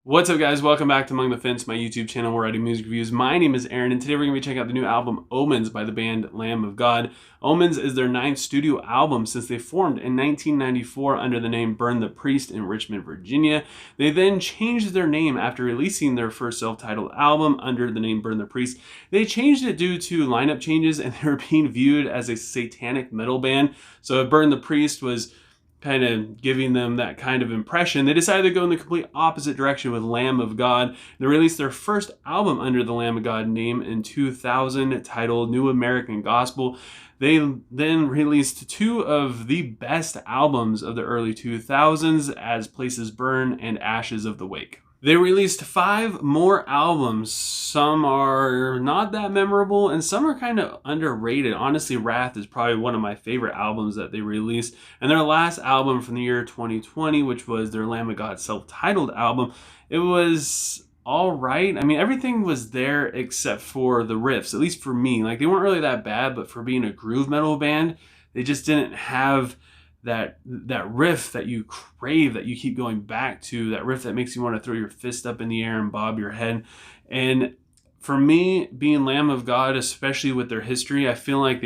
What's up, guys? Welcome back to Among the Fence, my YouTube channel where I do music reviews. My name is Aaron, and today we're going to be checking out the new album Omens by the band Lamb of God. Omens is their 9th studio album since they formed in 1994 under the name Burn the Priest in Richmond, Virginia. They then changed their name after releasing their first self-titled album under the name Burn the Priest. They changed it due to lineup changes, and they were being viewed as a satanic metal band. So Burn the Priest was kind of giving them that kind of impression. They decided to go in the complete opposite direction with Lamb of God. They released their first album under the Lamb of God name in 2000, titled New American Gospel. They then released two of the best albums of the early 2000s as Places Burn and Ashes of the Wake. They released 5 more albums. Some are not that memorable and some are kind of underrated. Honestly, Wrath is probably one of my favorite albums that they released. And their last album from the year 2020, which was their Lamb of God self-titled album, it was all right. I mean, everything was there except for the riffs, at least for me. Like, they weren't really that bad, but for being a groove metal band, they just didn't have that riff that you crave, that you keep going back to, that riff that makes you want to throw your fist up in the air and bob your head. And for me, being Lamb of God, especially with their history, I feel like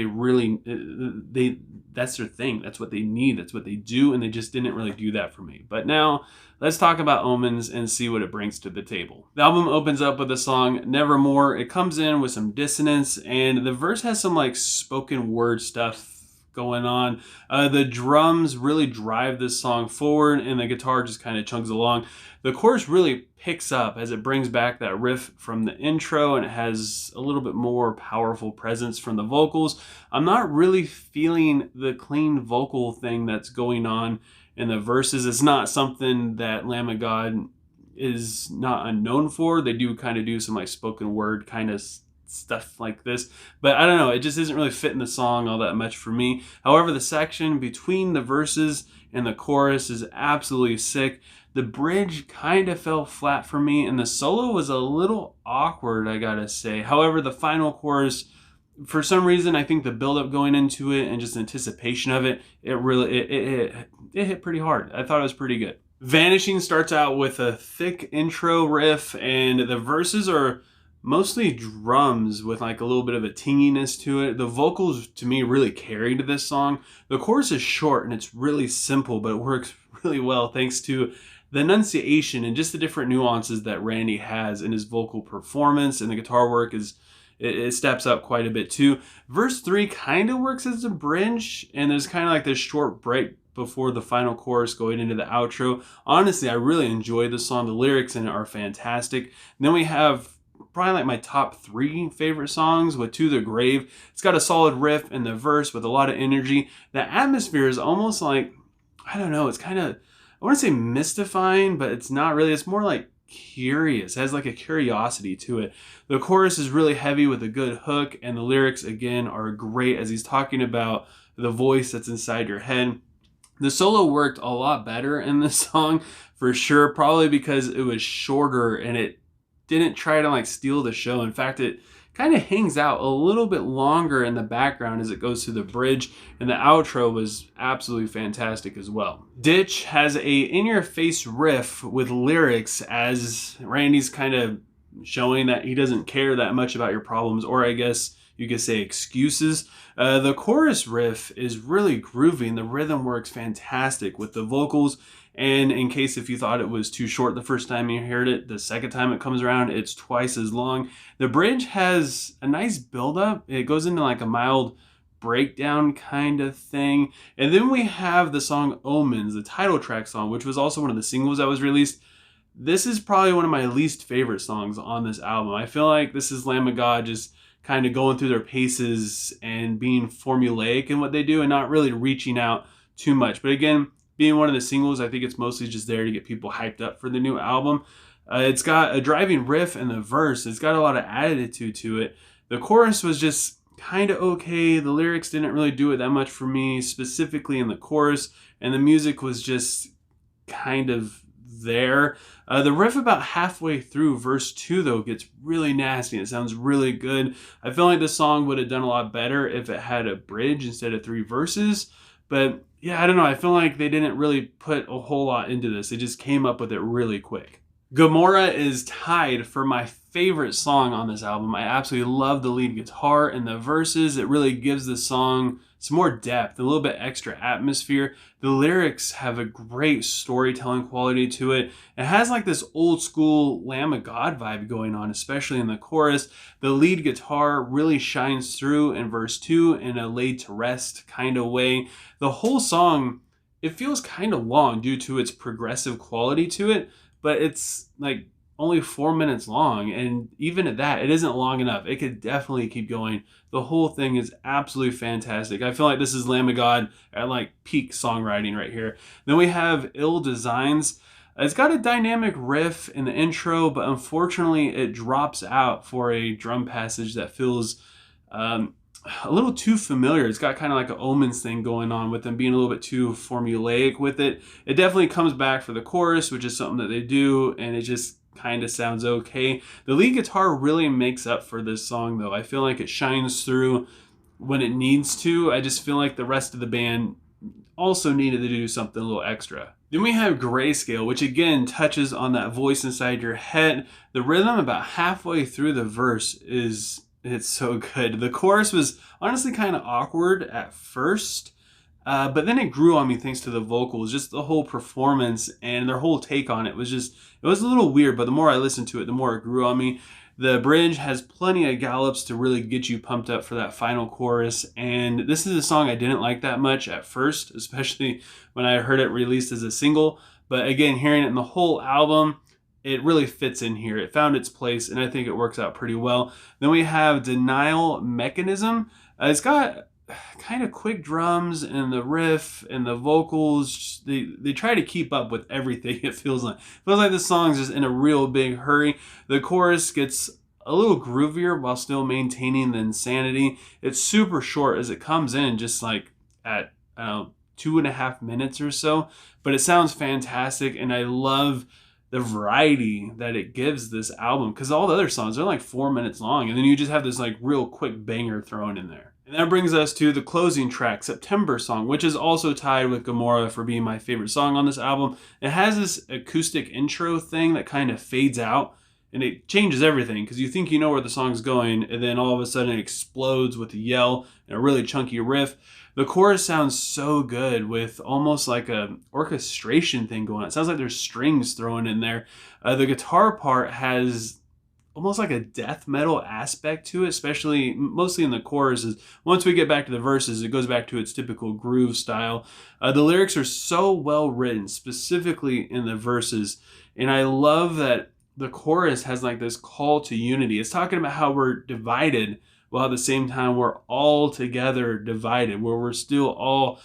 that's their thing. That's what they need. That's what they do. And they just didn't really do that for me. But now let's talk about Omens and see what it brings to the table. The album opens up with the song Nevermore. It comes in with some dissonance, and the verse has some like spoken word stuff going on. The drums really drive this song forward, and the guitar just kind of chugs along. The chorus really picks up as it brings back that riff from the intro, and it has a little bit more powerful presence from the vocals. I'm not really feeling the clean vocal thing that's going on in the verses. It's not something that Lamb of God is not unknown for. They do kind of do some like spoken word kind of stuff like this, but I don't know, it just isn't really fitting the song all that much for me. However, the section between the verses and the chorus is absolutely sick. The bridge kind of fell flat for me, and the solo was a little awkward, I gotta say. However, the final chorus, for some reason, I think the build-up going into it and just anticipation of it, it hit pretty hard. I thought it was pretty good. Vanishing starts out with a thick intro riff, and the verses are mostly drums with like a little bit of a tinginess to it. The vocals, to me, really carried this song. The chorus is short and it's really simple, but it works really well thanks to the enunciation and just the different nuances that Randy has in his vocal performance, and the guitar work it steps up quite a bit too. Verse 3 kind of works as a bridge, and there's kind of like this short break before the final chorus going into the outro. Honestly, I really enjoyed the song. The lyrics in it are fantastic. And then we have probably like my top 3 favorite songs with To the Grave. It's got a solid riff in the verse with a lot of energy. The atmosphere is almost like, I don't know, it's kind of, I want to say mystifying, but it's not really. It's more like curious. It has like a curiosity to it. The chorus is really heavy with a good hook, and the lyrics again are great as he's talking about the voice that's inside your head. The solo worked a lot better in this song for sure, probably because it was shorter and it didn't try to like steal the show. In fact, it kind of hangs out a little bit longer in the background as it goes through the bridge, and the outro was absolutely fantastic as well. Ditch has a in-your-face riff with lyrics as Randy's kind of showing that he doesn't care that much about your problems, or I guess you could say excuses. The chorus riff is really groovy, and the rhythm works fantastic with the vocals. And in case if you thought it was too short the first time you heard it, the second time it comes around, it's twice as long. The bridge has a nice build-up. It goes into like a mild breakdown kind of thing. And then we have the song Omens, the title track song, which was also one of the singles that was released. This is probably one of my least favorite songs on this album. I feel like this is Lamb of God just kind of going through their paces and being formulaic in what they do and not really reaching out too much. But again, being one of the singles, I think it's mostly just there to get people hyped up for the new album. It's got a driving riff in the verse. It's got a lot of attitude to it. The chorus was just kind of okay. The lyrics didn't really do it that much for me, specifically in the chorus. And the music was just kind of there. The riff about halfway through verse 2, though, gets really nasty. It sounds really good. I feel like this song would have done a lot better if it had a bridge instead of 3 verses. But yeah, I don't know. I feel like they didn't really put a whole lot into this. They just came up with it really quick. Gomorrah is tied for my favorite song on this album. I absolutely love the lead guitar and the verses. It really gives the song some more depth, a little bit extra atmosphere. The lyrics have a great storytelling quality to it. It has like this old school Lamb of God vibe going on, especially in the chorus. The lead guitar really shines through in verse 2 in a laid to rest kind of way. The whole song, it feels kind of long due to its progressive quality to it, but it's like only 4 minutes long, and even at that, it isn't long enough. It could definitely keep going. The whole thing is absolutely fantastic. I feel like this is Lamb of God at like peak songwriting right here. Then we have Ill Designs. It's got a dynamic riff in the intro, but unfortunately it drops out for a drum passage that feels a little too familiar. It's got kind of like an Omens thing going on with them being a little bit too formulaic with it. It definitely comes back for the chorus, which is something that they do, and it just kind of sounds okay. The lead guitar really makes up for this song though. I feel like it shines through when it needs to. I just feel like the rest of the band also needed to do something a little extra. Then we have Grayscale, which again touches on that voice inside your head. The rhythm about halfway through the verse it's so good. The chorus was honestly kind of awkward at first, but then it grew on me thanks to the vocals. Just the whole performance and their whole take on it was a little weird, but the more I listened to it, the more it grew on me. The bridge has plenty of gallops to really get you pumped up for that final chorus, and this is a song I didn't like that much at first, especially when I heard it released as a single. But again, hearing it in the whole album, it really fits in here. It found its place, and I think it works out pretty well. Then we have Denial Mechanism. It's got kind of quick drums, and the riff and the vocals, they try to keep up with everything. It feels like this song's just in a real big hurry. The chorus gets a little groovier while still maintaining the insanity. It's super short as it comes in, just like at 2.5 minutes or so, but it sounds fantastic, and I love the variety that it gives this album, because all the other songs are like 4 minutes long, and then you just have this like real quick banger thrown in there. And that brings us to the closing track, September Song, which is also tied with Gomorrah for being my favorite song on this album. It has this acoustic intro thing that kind of fades out, and it changes everything, because you think you know where the song's going, and then all of a sudden it explodes with a yell and a really chunky riff. The chorus sounds so good with almost like a orchestration thing going on. It sounds like there's strings thrown in there. The guitar part has almost like a death metal aspect to it, especially mostly in the choruses. Once we get back to the verses, it goes back to its typical groove style. The lyrics are so well written, specifically in the verses, and I love that the chorus has like this call to unity. It's talking about how we're divided, while at the same time we're all together divided, where we're still all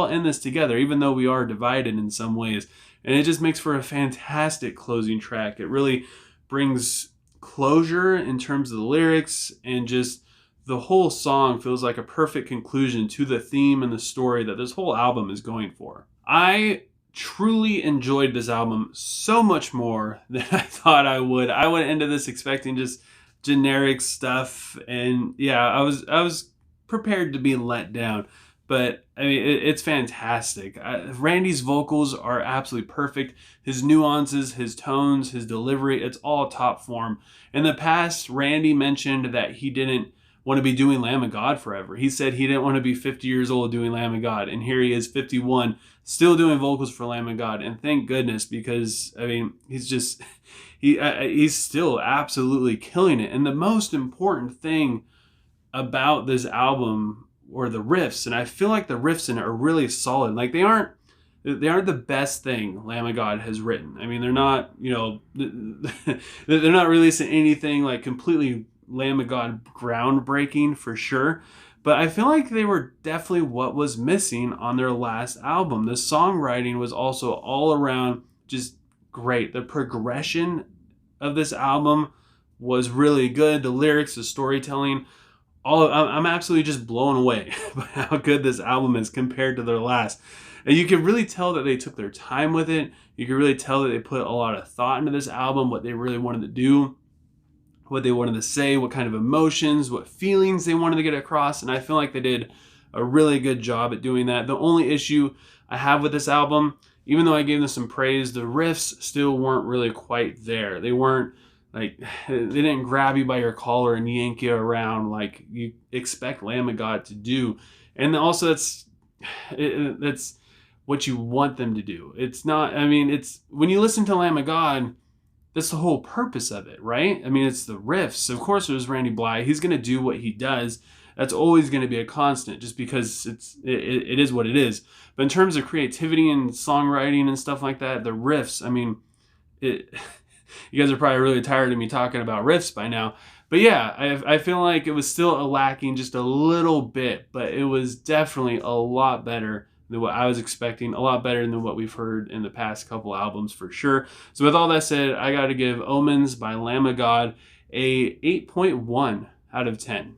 in this together, even though we are divided in some ways. And it just makes for a fantastic closing track. It really brings closure in terms of the lyrics, and just the whole song feels like a perfect conclusion to the theme and the story that this whole album is going for. I truly enjoyed this album so much more than I thought I would. I went into this expecting just generic stuff, and yeah, I was prepared to be let down, but I mean it's fantastic. Randy's vocals are absolutely perfect. His nuances, his tones, his delivery, it's all top form. In the past, Randy mentioned that he didn't want to be doing Lamb of God forever. He said he didn't want to be 50 years old doing Lamb of God, and here he is 51 still doing vocals for Lamb of God, and thank goodness, because I mean he's still absolutely killing it. And the most important thing about this album were the riffs, and I feel like the riffs in it are really solid. Like they aren't the best thing Lamb of God has written. I mean, they're not, they're not releasing anything like completely Lamb of God groundbreaking for sure, but I feel like they were definitely what was missing on their last album. The songwriting was also all around just great. The progression of this album was really good. The lyrics, the storytelling, I'm absolutely just blown away by how good this album is compared to their last. And you can really tell that they took their time with it. You can really tell that they put a lot of thought into this album, what they really wanted to do, what they wanted to say, what kind of emotions, what feelings they wanted to get across. And I feel like they did a really good job at doing that. The only issue I have with this album, even though I gave them some praise, the riffs still weren't really quite there. They weren't like, they didn't grab you by your collar and yank you around like you expect Lamb of God to do. And also that's what you want them to do. It's not, I mean, it's when you listen to Lamb of God, that's the whole purpose of it, right? I mean, it's the riffs. Of course, it was Randy Blythe. He's going to do what he does. That's always going to be a constant, just because it is what it is. But in terms of creativity and songwriting and stuff like that, the riffs, I mean, you guys are probably really tired of me talking about riffs by now. But yeah, I feel like it was still lacking just a little bit, but it was definitely a lot better than what I was expecting, a lot better than what we've heard in the past couple albums for sure. So with all that said, I got to give Omens by Lamb of God a 8.1 out of 10.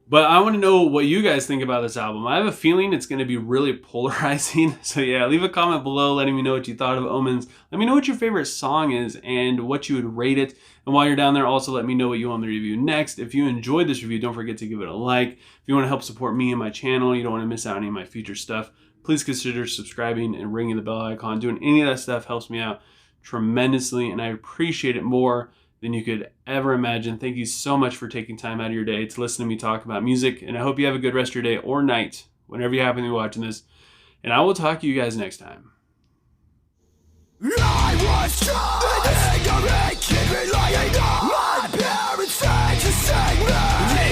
But I want to know what you guys think about this album. I have a feeling it's going to be really polarizing. So yeah, leave a comment below letting me know what you thought of Omens. Let me know what your favorite song is and what you would rate it. And while you're down there, also let me know what you want me to review next. If you enjoyed this review, don't forget to give it a like. If you want to help support me and my channel, you don't want to miss out on any of my future stuff, please consider subscribing and ringing the bell icon. Doing any of that stuff helps me out tremendously, and I appreciate it more than you could ever imagine. Thank you so much for taking time out of your day to listen to me talk about music, and I hope you have a good rest of your day or night, whenever you happen to be watching this, and I will talk to you guys next time. I was just an ignorant kid relying on my parents' said to save me.